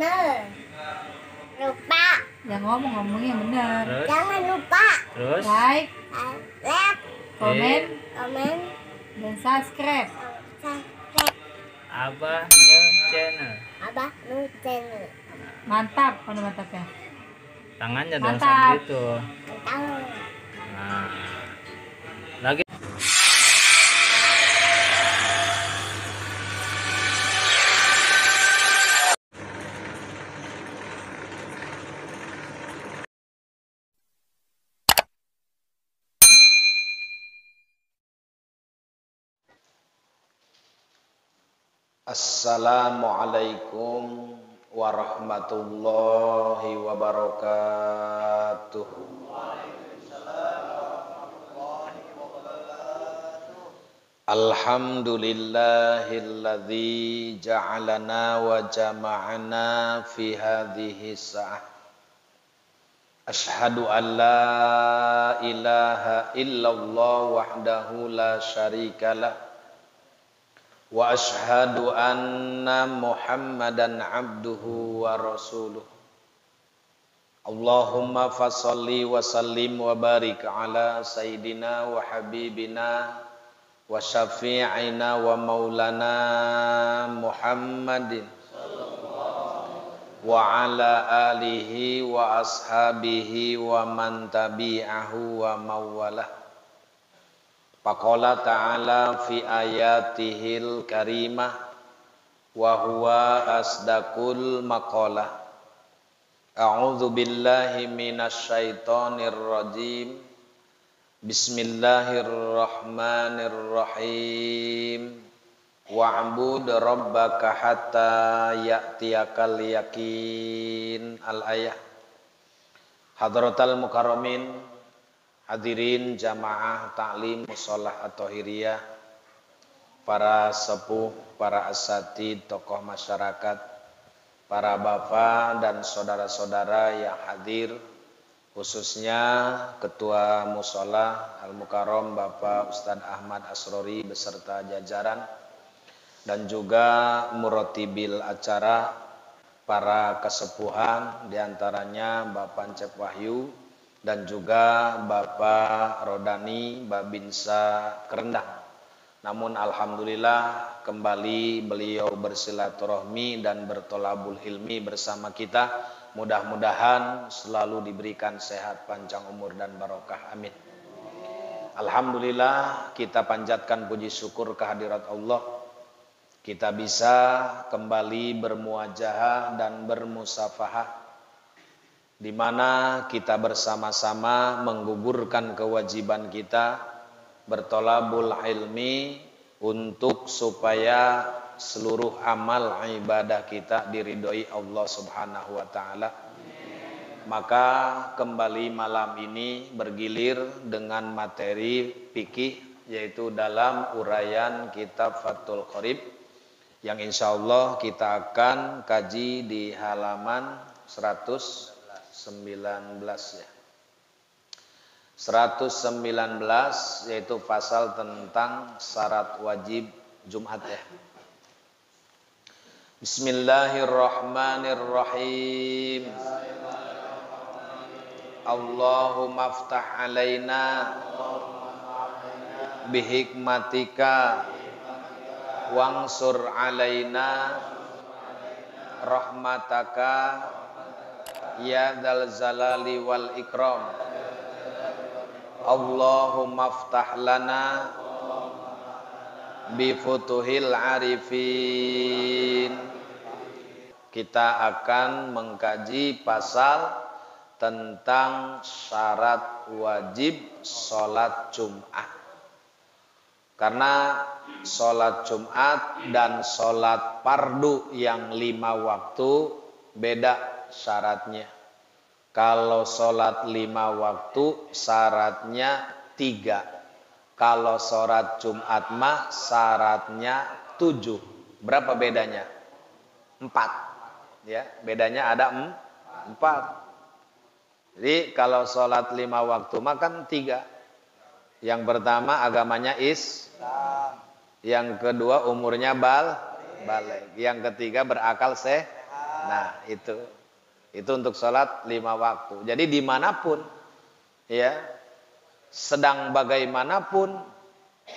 benar. Lupa. Yang ngomong yang benar. Jangan lupa. Terus? Like, Komen, dan subscribe. subscribe. Abah New Channel. Abah New Channel. Mantap, mana mantapnya? Tangannya dong Mantap. sambil itu. Tahu. Nah, lagi. Assalamualaikum warahmatullahi wabarakatuh. Alhamdulillahilladzi ja'alana wa jama'ana fi hadhihi sa'ah. Ashhadu an la ilaha illallah wahdahu la syarikalah. Wa ashhadu anna Muhammadan abduhu wa rasuluh. Allahumma fassalli wa sallim wa barik ala sayyidina wa habibina wa syafi'ina wa maulana Muhammadin wa ala alihi wa ashabihi wa man tabi'ahu wa mawalah. Faqala ta'ala fi ayatihil karimah wa huwa asdaqul maqalah. A'udzu billahi minasyaitonir rajim. Bismillahirrahmanirrahim. Wa'bud rabbaka hatta ya'tiyakal yaqin. Al-ayah. Hadratal mukarramin, hadirin jamaah taklim musholah at-thahiriyah, para sepuh, para asatid, tokoh masyarakat, para bapak dan saudara-saudara yang hadir, khususnya Ketua Musholah Al-Mukarram Bapak Ustadz Ahmad Asrori beserta jajaran, dan juga murotibil acara, para kesepuhan, diantaranya Bapak Cep Wahyu, dan juga Bapak Rodani Babinsa Kerendang. Namun alhamdulillah kembali beliau bersilaturahmi dan bertolabul ilmi bersama kita. Mudah-mudahan selalu diberikan sehat, panjang umur dan barokah. Amin. Alhamdulillah kita panjatkan puji syukur kehadirat Allah. Kita bisa kembali bermuajahah dan bermusafahah, di mana kita bersama-sama menggugurkan kewajiban kita bertolabul ilmi untuk supaya seluruh amal ibadah kita diridhoi Allah Subhanahu wa taala. Maka kembali malam ini bergilir dengan materi fikih, yaitu dalam uraian kitab Fathul Qorib yang insyaallah kita akan kaji di halaman 119 ya. 119 yaitu pasal tentang syarat wajib Jumat ya. Bismillahirrahmanirrahim. Allahumma aftah alaina bihikmatika wangsur alaina rahmataka ya dzal zalali wal ikram. Allahumma aftah lana bi futuhil arifin. Kita akan mengkaji pasal tentang syarat wajib sholat Jumat. Karena sholat Jumat dan sholat fardu yang 5 waktu beda syaratnya. Kalau sholat 5 waktu syaratnya 3. Kalau sholat Jumat mah syaratnya 7. Berapa bedanya? 4. Ya, bedanya ada 4. Jadi kalau sholat 5 waktu mah kan 3. Yang pertama agamanya Islam. Yang kedua umurnya balik. Yang ketiga berakal sehat. Nah, itu untuk sholat 5 waktu. Jadi dimanapun, ya, sedang bagaimanapun,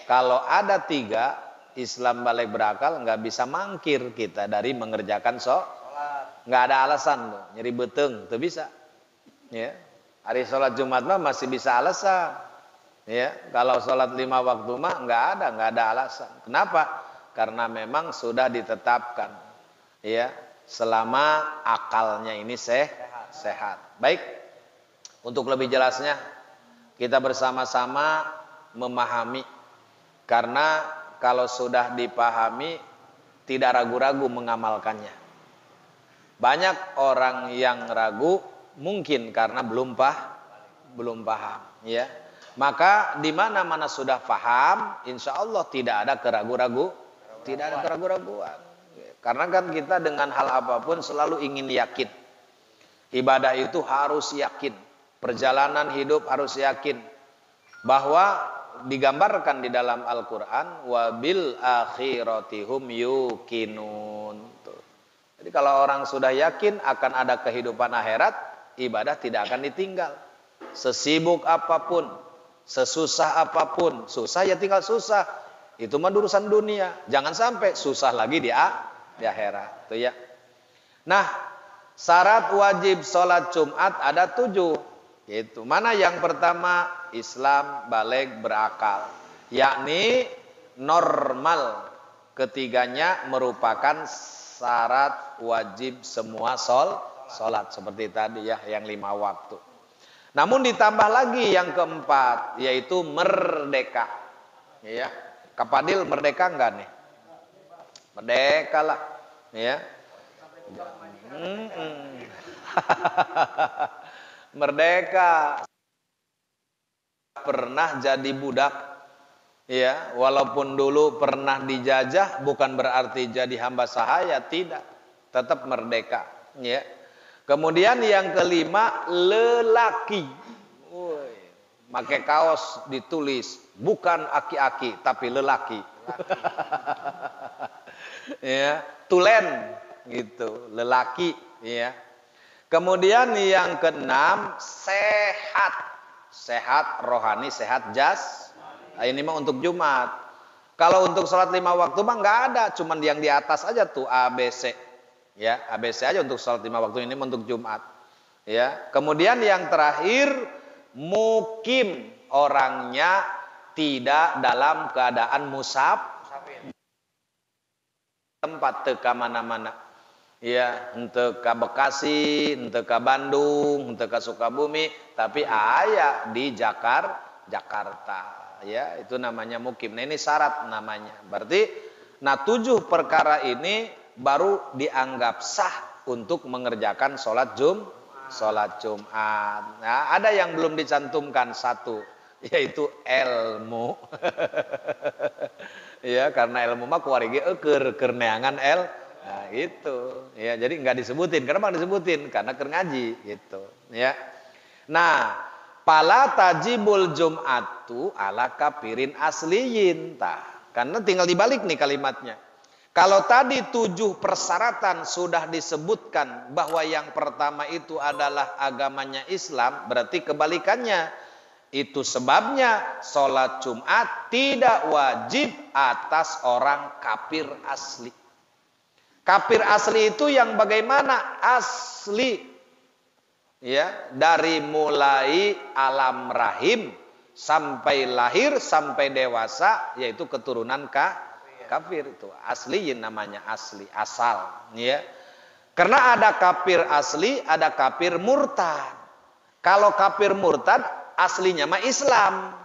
kalau ada 3, Islam balik berakal, nggak bisa mangkir kita dari mengerjakan sholat. Nggak ada alasan tuh, nyeri beteng, tuh bisa. Ya, hari sholat Jumat mah masih bisa alasan. Ya, kalau sholat 5 waktu mah nggak ada alasan. Kenapa? Karena memang sudah ditetapkan. Ya, selama akalnya ini sehat. Baik, untuk lebih jelasnya kita bersama-sama memahami, karena kalau sudah dipahami tidak ragu-ragu mengamalkannya. Banyak orang yang ragu mungkin karena belum paham, ya. Maka di mana-mana sudah paham, insya Allah tidak ada keraguan. Karena kan kita dengan hal apapun selalu ingin yakin. Ibadah itu harus yakin. Perjalanan hidup harus yakin. Bahwa digambarkan di dalam Al-Quran, wabil akhiratihum yukinun. Jadi kalau orang sudah yakin akan ada kehidupan akhirat, ibadah tidak akan ditinggal. Sesibuk apapun, sesusah apapun, susah ya tinggal susah. Itu mah urusan dunia. Jangan sampai susah lagi di akhirat. Tuh ya. Nah, syarat wajib sholat Jumat ada 7. Yaitu mana yang pertama? Islam balik berakal. Yakni normal. Ketiganya merupakan syarat wajib semua sholat. Seperti tadi ya, yang 5 waktu. Namun ditambah lagi yang keempat, yaitu merdeka. Ya, Kapadil merdeka enggak nih? Merdeka lah, ya. Merdeka. Pernah jadi budak, ya. Walaupun dulu pernah dijajah, bukan berarti jadi hamba sahaya, tidak. Tetap merdeka, ya. Kemudian yang kelima, lelaki. Pakai kaos ditulis, bukan aki-aki, tapi lelaki. Ya, tulen gitu, lelaki, ya. Kemudian yang keenam, sehat. Sehat rohani, sehat jas. Nah, ini mah untuk Jumat. Kalau untuk sholat 5 waktu mah nggak ada, cuman yang di atas aja tuh ABC. Ya, ABC aja untuk sholat 5 waktu ini untuk Jumat. Ya, kemudian yang terakhir, mukim, orangnya tidak dalam keadaan tempat teka mana-mana. Ya, ente ke Bekasi, ente ke Bandung, ente ke Sukabumi, tapi aya di Jakarta. Ya, itu namanya mukim. Nah, ini syarat namanya. Berarti 7 perkara ini baru dianggap sah untuk mengerjakan sholat Jumat. Nah, ada yang belum dicantumkan 1, yaitu ilmu. Ya, karena ilmu mah kuarigi keur neangan Nah, itu. Ya, jadi enggak disebutin. Kenapa enggak disebutin? Karena keur ngaji gitu, ya. Nah, pala tajibul Jum'atu ala kafirin asliyin. Karena tinggal dibalik nih kalimatnya. Kalau tadi 7 persyaratan sudah disebutkan bahwa yang pertama itu adalah agamanya Islam, berarti kebalikannya. Itu sebabnya sholat Jumat tidak wajib atas orang kafir asli. Kafir asli itu yang bagaimana? Asli. Ya, dari mulai alam rahim sampai lahir sampai dewasa, yaitu keturunan kafir itu asliyin namanya, asli, asal, ya. Karena ada kafir asli, ada kafir murtad. Kalau kafir murtad aslinya mah Islam,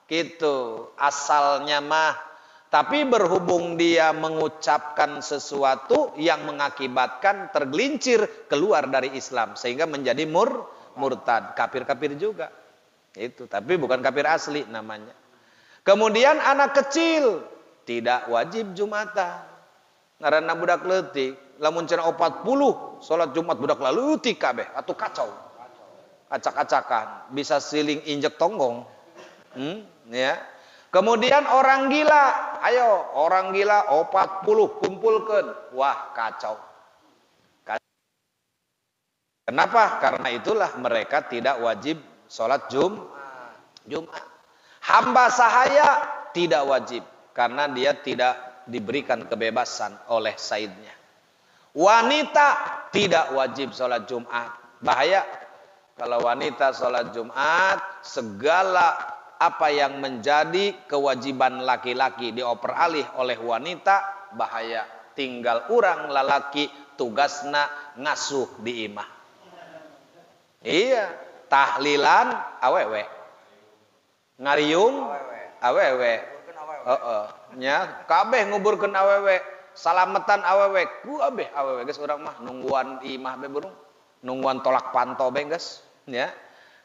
gitu, asalnya mah. Tapi berhubung dia mengucapkan sesuatu yang mengakibatkan tergelincir keluar dari Islam sehingga menjadi murtad, kafir-kafir juga. Itu, tapi bukan kafir asli namanya. Kemudian anak kecil tidak wajib Jumatan. Ngaranna budak leutik, lamun cenah 40 salat Jumat budak leutik kabeh atuh kacau. Acak-acakan, bisa siling injek tonggong. Ya. Kemudian orang gila, ayo orang gila 40 kumpulkeun. Wah, kacau. Kenapa? Karena itulah mereka tidak wajib sholat Jumat. Hamba sahaya tidak wajib karena dia tidak diberikan kebebasan oleh saidnya. Wanita tidak wajib sholat Jumat. Bahaya kalau wanita sholat Jumat, segala apa yang menjadi kewajiban laki-laki dioper alih oleh wanita, bahaya. Tinggal orang lalaki tugasna ngasuh di imah. Iya, tahlilan awewe, ngariung awewe, nya kabeh nguburkeun awewe, salametan awewe, ku abeh awewe geus urang mah nungguan imah be burung, nungguan tolak panto be geus, ya.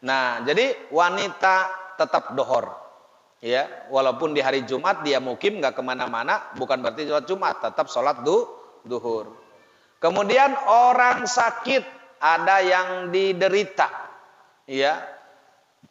Nah, jadi wanita tetap dohor, ya, walaupun di hari Jumat dia mukim nggak kemana-mana, bukan berarti sholat Jumat, tetap sholat duhur. Kemudian orang sakit, ada yang diderita, ya.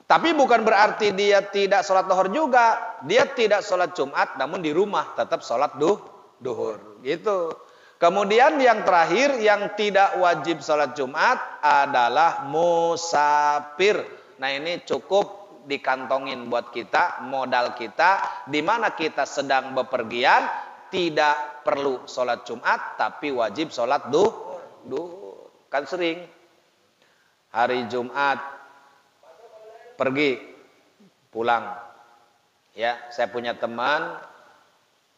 Tapi bukan berarti dia tidak sholat duhur juga. Dia tidak sholat Jumat, namun di rumah tetap sholat duhur. Gitu. Kemudian yang terakhir yang tidak wajib sholat Jumat adalah musafir. Nah ini cukup dikantongin buat kita, modal kita. Di mana kita sedang bepergian, tidak perlu sholat Jumat, tapi wajib sholat duhur. Kan sering hari Jumat pergi pulang, ya. Saya punya teman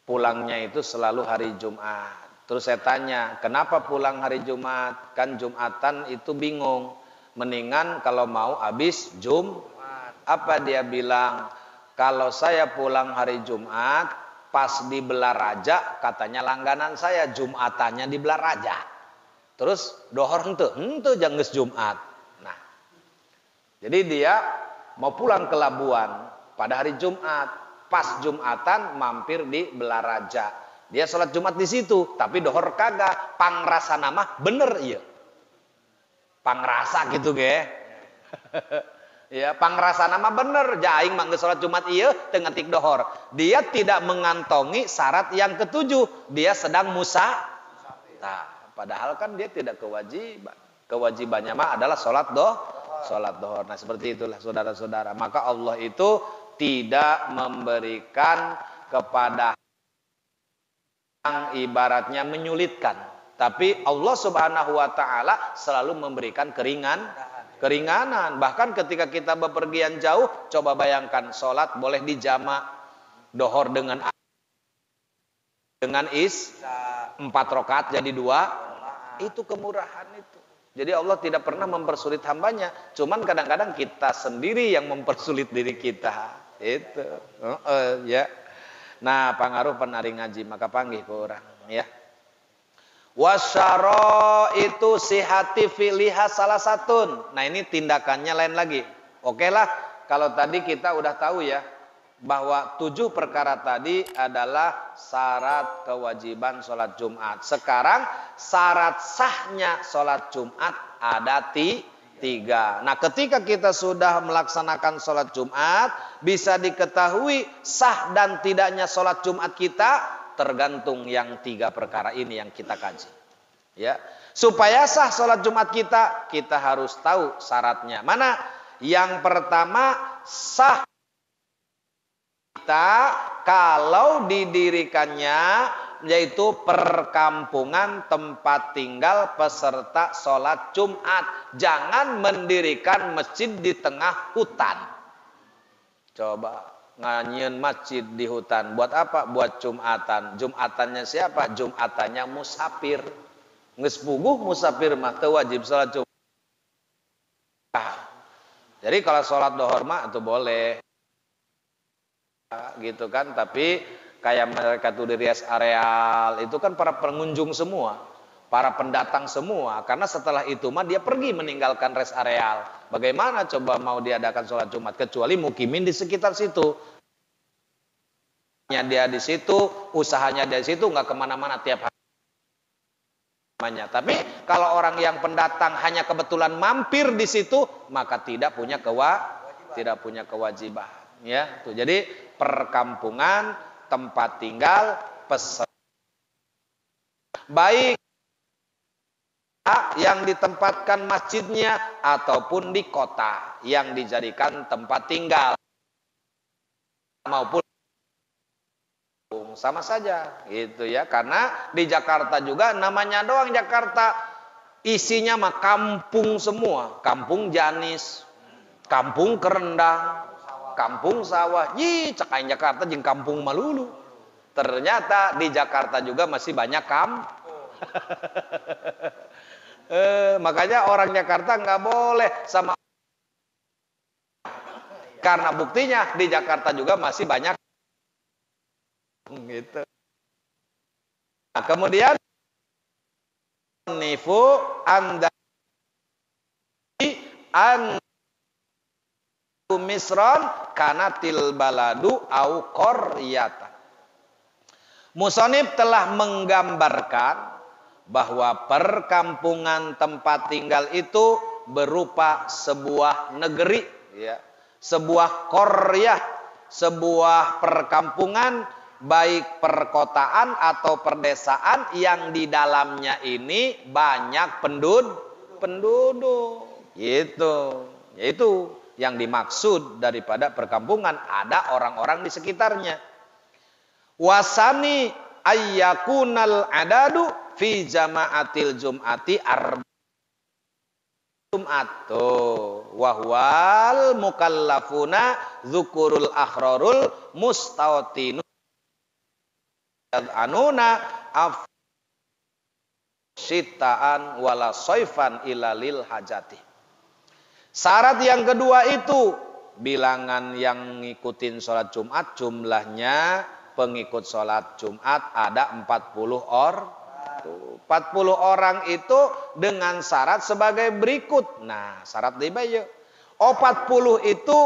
pulangnya itu selalu hari Jumat. Terus saya tanya, kenapa pulang hari Jumat? Kan Jumatan itu bingung. Mendingan kalau mau habis Jumat. Apa dia bilang? Kalau saya pulang hari Jumat, pas di Belaraja, katanya langganan saya Jumatannya di Belaraja. Terus dohor henteu janggeus Jumat. Nah, jadi dia mau pulang ke Labuan pada hari Jumat, pas Jumatan mampir di Belaraja. Dia sholat Jumat di situ, tapi dohor kagak. Pangrasa nama bener iya. Pangrasa gitu ge. Ya, pangrasa nama bener. Jaing mangga sholat Jumat iya teu ngetik dohor. Dia tidak mengantongi syarat yang ketujuh. Dia sedang musafir. Padahal kan dia tidak kewajiban. Kewajibannya mah adalah sholat dohor. Nah seperti itulah saudara-saudara. Maka Allah itu tidak memberikan kepada yang ibaratnya menyulitkan. Tapi Allah subhanahu wa ta'ala selalu memberikan keringanan. Bahkan ketika kita bepergian jauh, coba bayangkan sholat boleh dijamak. Dohor dengan 4 rakaat jadi 2. Itu kemurahan itu. Jadi Allah tidak pernah mempersulit hambanya. Cuman kadang-kadang kita sendiri yang mempersulit diri kita. Itu. Ya. Nah, pengaruh penari ngaji maka panggih ke orang, ya. Wasyara itu sihati filiha salah satun. Nah, ini tindakannya lain lagi. Oke lah, kalau tadi kita udah tahu ya bahwa 7 perkara tadi adalah syarat kewajiban sholat Jumat. Sekarang syarat sahnya sholat Jumat ada 3. Nah ketika kita sudah melaksanakan sholat Jumat, bisa diketahui sah dan tidaknya sholat Jumat kita tergantung yang 3 perkara ini yang kita kaji. Ya, supaya sah sholat Jumat kita harus tahu syaratnya. Mana? Yang pertama, sah kita kalau didirikannya yaitu perkampungan tempat tinggal peserta sholat Jumat. Jangan mendirikan masjid di tengah hutan. Coba nganyeun masjid di hutan. Buat apa? Buat Jumatan. Jumatannya siapa? Jumatannya musafir. Geus puguh musafir mah teu wajib sholat Jumat. Jadi kalau sholat dohor mah itu boleh. Gitu kan, tapi kayak mereka tuh di rest areal itu kan para pengunjung semua, para pendatang semua, karena setelah itu mah dia pergi meninggalkan rest areal. Bagaimana coba mau diadakan sholat Jumat kecuali mukimin di sekitar situ, dia di situ, usahanya di situ, nggak kemana-mana tiap hari. Tapi kalau orang yang pendatang hanya kebetulan mampir di situ, maka tidak punya kewajiban. Ya, tuh. Jadi perkampungan, tempat tinggal, peserta. Baik yang ditempatkan masjidnya ataupun di kota yang dijadikan tempat tinggal maupun sama saja gitu ya, karena di Jakarta juga namanya doang Jakarta, isinya mah kampung semua, kampung Janis, kampung Kerendang, kampung sawah. Cekain Jakarta jeung kampung malulu. Ternyata di Jakarta juga masih banyak makanya orang Jakarta nggak boleh sama, karena buktinya di Jakarta juga masih banyak gitu. Nah, kemudian nifu anda an misron kanatil baladu au qaryata. Musonib telah menggambarkan bahwa perkampungan tempat tinggal itu berupa sebuah negeri, ya, sebuah qaryah, sebuah perkampungan, baik perkotaan atau perdesaan yang di dalamnya ini banyak penduduk, gitu. Yaitu yang dimaksud daripada perkampungan, ada orang-orang di sekitarnya. Wasani ayyakunal adadu fi jama'atil jum'ati jum'atu wahwal mukallafuna dzukurul akhrarul mustawtinu anuna af syitaan wala soifan ilalil hajati. Syarat yang kedua itu bilangan yang ngikutin sholat Jumat jumlahnya pengikut sholat Jumat ada 40 orang. 40 orang itu dengan syarat sebagai berikut. Nah, syarat dibayar. 40 itu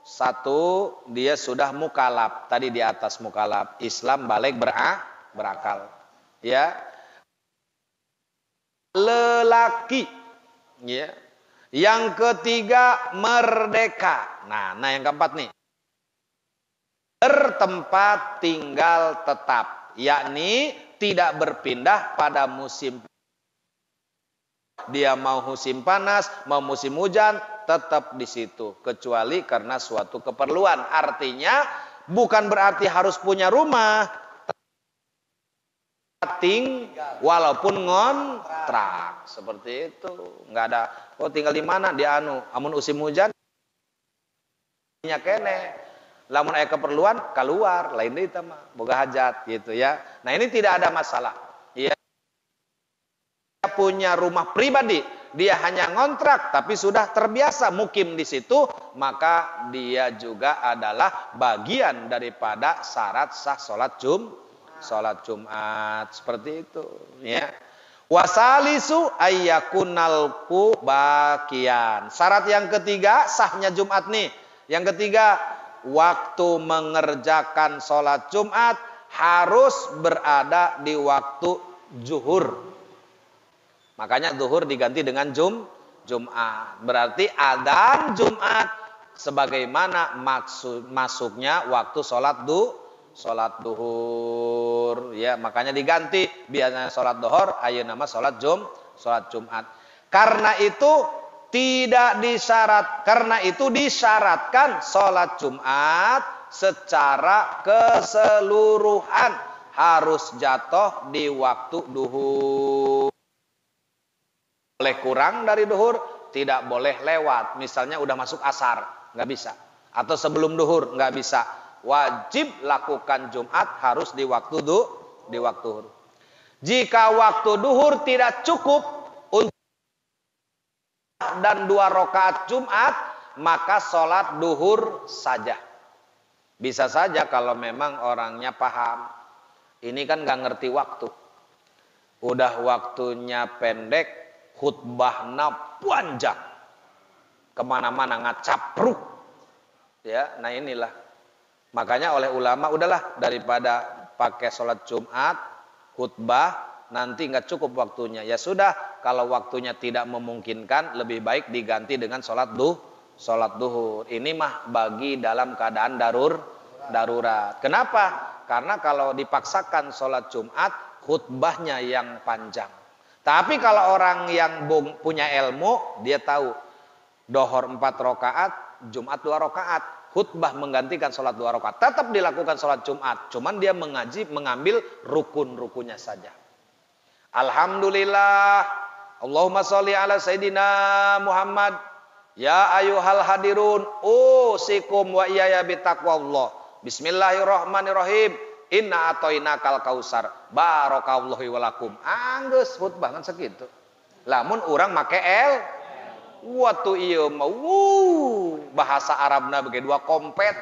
satu, dia sudah mukalaf. Tadi di atas mukalaf, Islam balik berakal. Ya. Lelaki. Ya. Yang ketiga merdeka. Nah yang keempat nih. Bertempat tinggal tetap, yakni tidak berpindah pada musim. Dia mau musim panas, mau musim hujan, tetap di situ kecuali karena suatu keperluan. Artinya bukan berarti harus punya rumah, walaupun ngontrak seperti itu. Nggak ada tinggal di mana di amun musim hujan nya kene. Lamun aya keperluan keluar, lain deui teh mah boga hajat gitu ya. Nah, ini tidak ada masalah. Ya. Dia punya rumah pribadi, dia hanya ngontrak tapi sudah terbiasa mukim di situ, maka dia juga adalah bagian daripada syarat sah salat Jumat seperti itu ya. Wasalisu ayyakunal bakian. Syarat yang ketiga sahnya Jumat nih. Yang ketiga, waktu mengerjakan sholat Jumat harus berada di waktu zuhur. Makanya zuhur diganti dengan Jumat. Berarti adzan Jumat sebagaimana masuknya waktu sholat duhur. Ya, makanya diganti. Biasanya sholat duhur, ayeuna nama sholat Jumat. Karena itu disyaratkan sholat Jumat secara keseluruhan harus jatuh di waktu duhur. Boleh kurang dari duhur, tidak boleh lewat. Misalnya udah masuk asar, nggak bisa. Atau sebelum duhur, nggak bisa. Wajib lakukan Jumat harus di waktu duhur. Jika waktu duhur tidak cukup dan 2 rakaat Jumat, maka sholat duhur saja. Bisa saja kalau memang orangnya paham. Ini kan gak ngerti waktu. Udah waktunya pendek, khutbahnya panjang. Kemana-mana ngacapruk. Ya, nah inilah. Makanya oleh ulama, udahlah daripada pakai sholat Jumat, khutbah, nanti nggak cukup waktunya. Ya sudah, kalau waktunya tidak memungkinkan, lebih baik diganti dengan sholat duhur. Ini mah bagi dalam keadaan darurat. Kenapa? Karena kalau dipaksakan sholat Jumat, khutbahnya yang panjang. Tapi kalau orang yang punya ilmu, dia tahu dohor 4 rakaat, Jumat 2 rakaat, khutbah menggantikan sholat 2 rakaat. Tetap dilakukan sholat Jumat, cuman dia mengambil rukun-rukunnya saja. Alhamdulillah, Allahumma sholli ala Sayyidina Muhammad. Ya ayuhal hadirun, usikum wa iyaya bitaqwallah. Bismillahirrahmanirrahim. Inna atoinakal kausar. Barakallahu walakum. Anggeus khutbah kan segitu. Lamun urang make Watu ieu mah bahasa Arabna bege dua kompet.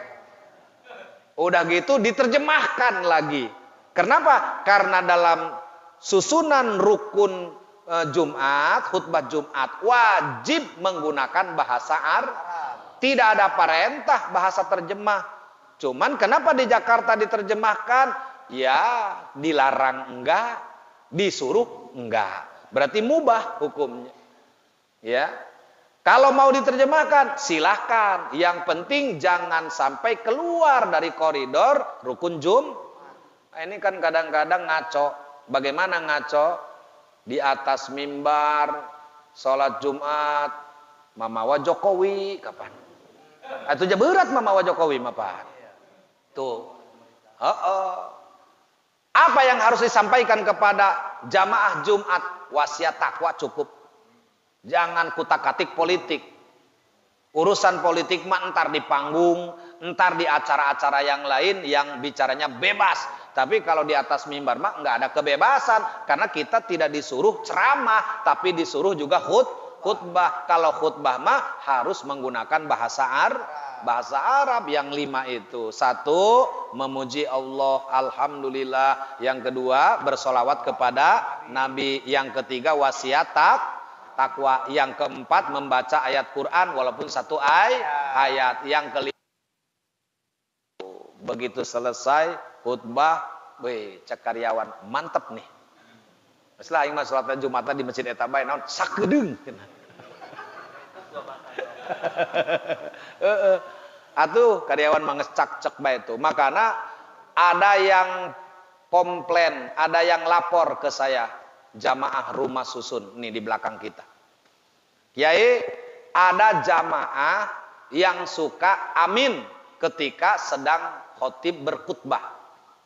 Udah gitu diterjemahkan lagi. Kenapa? Karena dalam susunan rukun Jumat, khutbah Jumat wajib menggunakan bahasa Arab. Tidak ada perintah bahasa terjemah. Cuman kenapa di Jakarta diterjemahkan? Ya, dilarang enggak, disuruh enggak. Berarti mubah hukumnya. Ya. Kalau mau diterjemahkan, silahkan. Yang penting jangan sampai keluar dari koridor rukun Nah, ini kan kadang-kadang ngaco. Bagaimana ngaco? Di atas mimbar, sholat Jumat, Mamawa Jokowi, kapan? Itu aja berat Mamawa Jokowi, Pak. Tuh. Apa yang harus disampaikan kepada jamaah Jumat? Wasiat takwa cukup. Jangan kutak-katik politik. Urusan politik mah entar di panggung, entar di acara-acara yang lain yang bicaranya bebas. Tapi kalau di atas mimbar mah enggak ada kebebasan. Karena kita tidak disuruh ceramah, tapi disuruh juga khutbah. Kalau khutbah mah harus menggunakan bahasa Arab yang 5 itu. 1, memuji Allah, alhamdulillah. Yang kedua, bersolawat kepada Nabi. Yang ketiga, wasiat takwa. Yang keempat, membaca ayat Quran walaupun 1 ayat. Yang kelima, begitu selesai khutbah, cek karyawan mantep nih. Setelah aing mah salat Jumatan di masjid eta bae naon sakedeung. Atuh karyawan mangecak cek bae itu. Makana ada yang komplain, ada yang lapor ke saya, jamaah rumah susun nih di belakang kita. Kiai, ada jamaah yang suka amin ketika sedang khotib berkhutbah.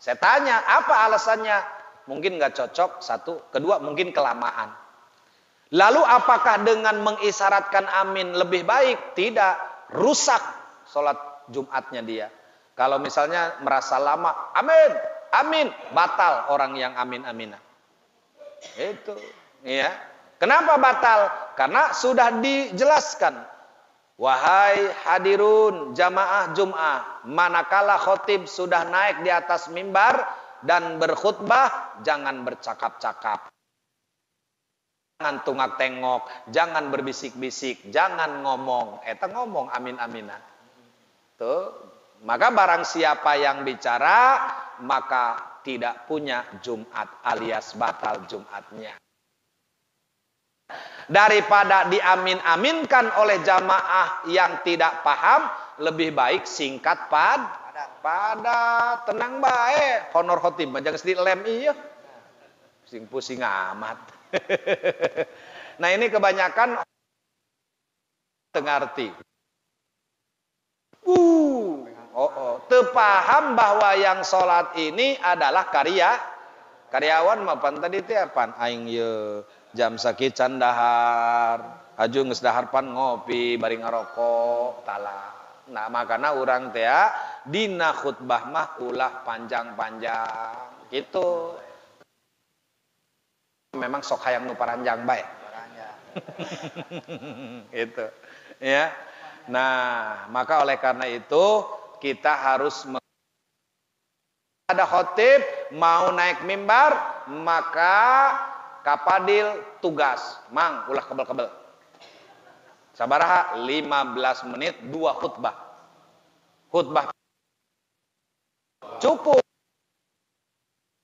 Saya tanya, apa alasannya? Mungkin nggak cocok, 1. Kedua, mungkin kelamaan. Lalu apakah dengan mengisyaratkan amin lebih baik? Tidak, rusak sholat Jumatnya dia. Kalau misalnya merasa lama, amin, batal orang yang amin-aminan. Itu, ya. Kenapa batal? Karena sudah dijelaskan. Wahai hadirun jamaah Jum'ah, manakala khotib sudah naik di atas mimbar dan berkhutbah, jangan bercakap-cakap. Jangan tungak tengok, jangan berbisik-bisik, jangan ngomong. Eta ngomong amin-aminan. Tuh, maka barang siapa yang bicara, maka tidak punya Jumat alias batal Jumatnya. Daripada diamin-aminkan oleh jamaah yang tidak paham, lebih baik singkat padat, tenang baik. Honor khotib jangan sedih lem iya. Pusing amat. Nah, ini kebanyakan tengarti. Tepaham bahwa yang sholat ini adalah karyawan mapan tadi teh apaan aing ye jam sakit can dahar aju geus dahar pan ngopi bari ngarokok tala. Nah, makana urang teh dina khutbah mah ulah panjang-panjang gitu. Memang sok hayang nu paranjang bae. Gitu. Ya. Nah, maka oleh karena itu kita harus ada khotib mau naik mimbar, maka kapadil tugas, mang ulah kebel-kebel. Sabaraha 15 menit 2 khutbah. Khutbah cukup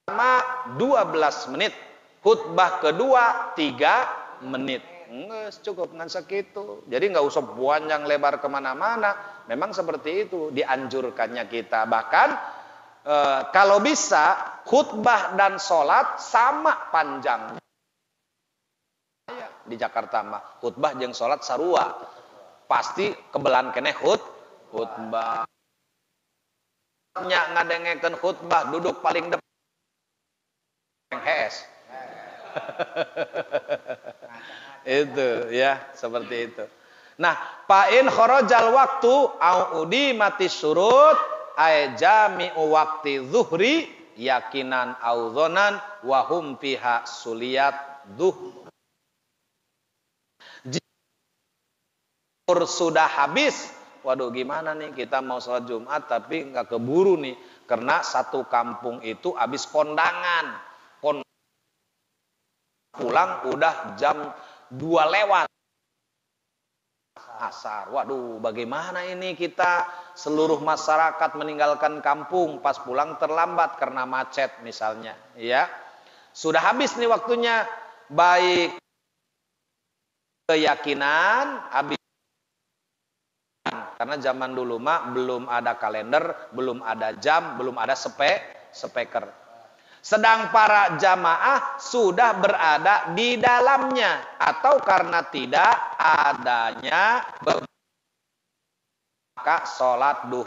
sama 12 menit. Khutbah kedua 3 menit. Nges, cukup ngan segitu. Jadi nggak usah panjang lebar kemana-mana. Memang seperti itu dianjurkannya kita. Bahkan kalau bisa khutbah dan sholat sama panjang. di Jakarta mah khutbah jeung salat sarua. Pasti kebelan keneh khutbah. Nya ngadengekeun khutbah duduk paling depan. Hes. Itu ya, seperti itu. Nah, fa'in kharajal waktu au udi mati surut ay jami'u waqti zuhri yakinan au dhonan wa hum fiha suliyat duh. Jika sudah habis, waduh gimana nih kita mau sholat Jumat tapi nggak keburu nih karena satu kampung itu habis kondangan. Pulang udah jam 2 lewat asar. Waduh, bagaimana ini kita seluruh masyarakat meninggalkan kampung pas pulang terlambat karena macet misalnya, ya. Sudah habis nih waktunya, baik keyakinan habis karena zaman dulu mah belum ada kalender, belum ada jam, belum ada speaker. Sedang para jamaah sudah berada di dalamnya atau karena tidak adanya maka sholat duhur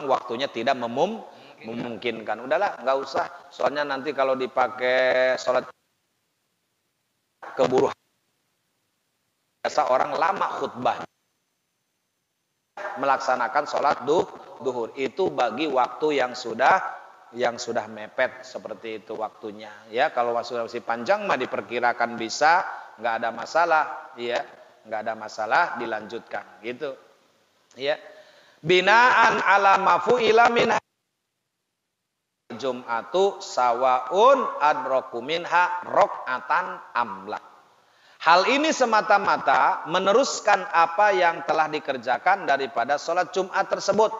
waktunya tidak memungkinkan. Udahlah, nggak usah. Soalnya nanti kalau dipakai sholat keburu biasa orang lama khutbah melaksanakan sholat duhur itu bagi waktu yang sudah mepet seperti itu waktunya, ya. Kalau masih panjang mah diperkirakan bisa, nggak ada masalah, ya, nggak ada masalah, dilanjutkan, gitu, ya. Binaan ala mafu'ila min Jum'atu sawaun adroku minha rok'atan amla. Hal ini semata-mata meneruskan apa yang telah dikerjakan daripada sholat Jumat tersebut.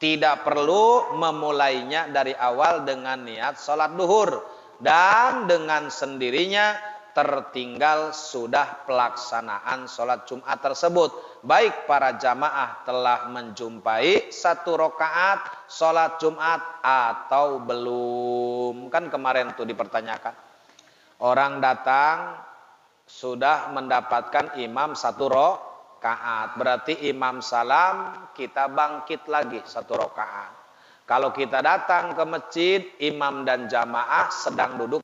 Tidak perlu memulainya dari awal dengan niat sholat duhur. Dan dengan sendirinya tertinggal sudah pelaksanaan sholat Jumat tersebut. Baik para jamaah telah menjumpai 1 rakaat sholat Jumat atau belum. Kan kemarin tuh dipertanyakan. Orang datang sudah mendapatkan imam 1 rakaat. Berarti imam salam, kita bangkit lagi 1 rakaat. Kalau kita datang ke masjid, imam dan jamaah sedang duduk.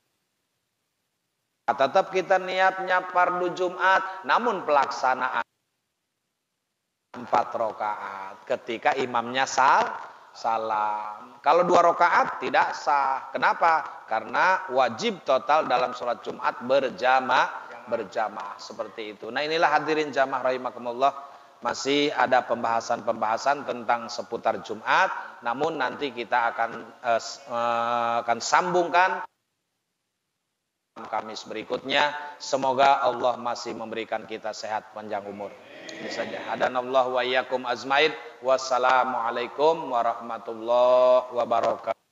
Tetap kita niatnya fardu Jumat, namun pelaksanaan 4 rakaat ketika imamnya salam. Kalau 2 rakaat tidak sah. Kenapa? Karena wajib total dalam sholat Jumat berjamaah seperti itu. Nah, inilah hadirin jamaah rahimakumullah, masih ada pembahasan-pembahasan tentang seputar Jumat, namun nanti kita akan sambungkan Kamis berikutnya. Semoga Allah masih memberikan kita sehat panjang umur. Ini saja. Hadanallahu wa iyyakum ajmain. Wassalamualaikum warahmatullahi wabarakatuh.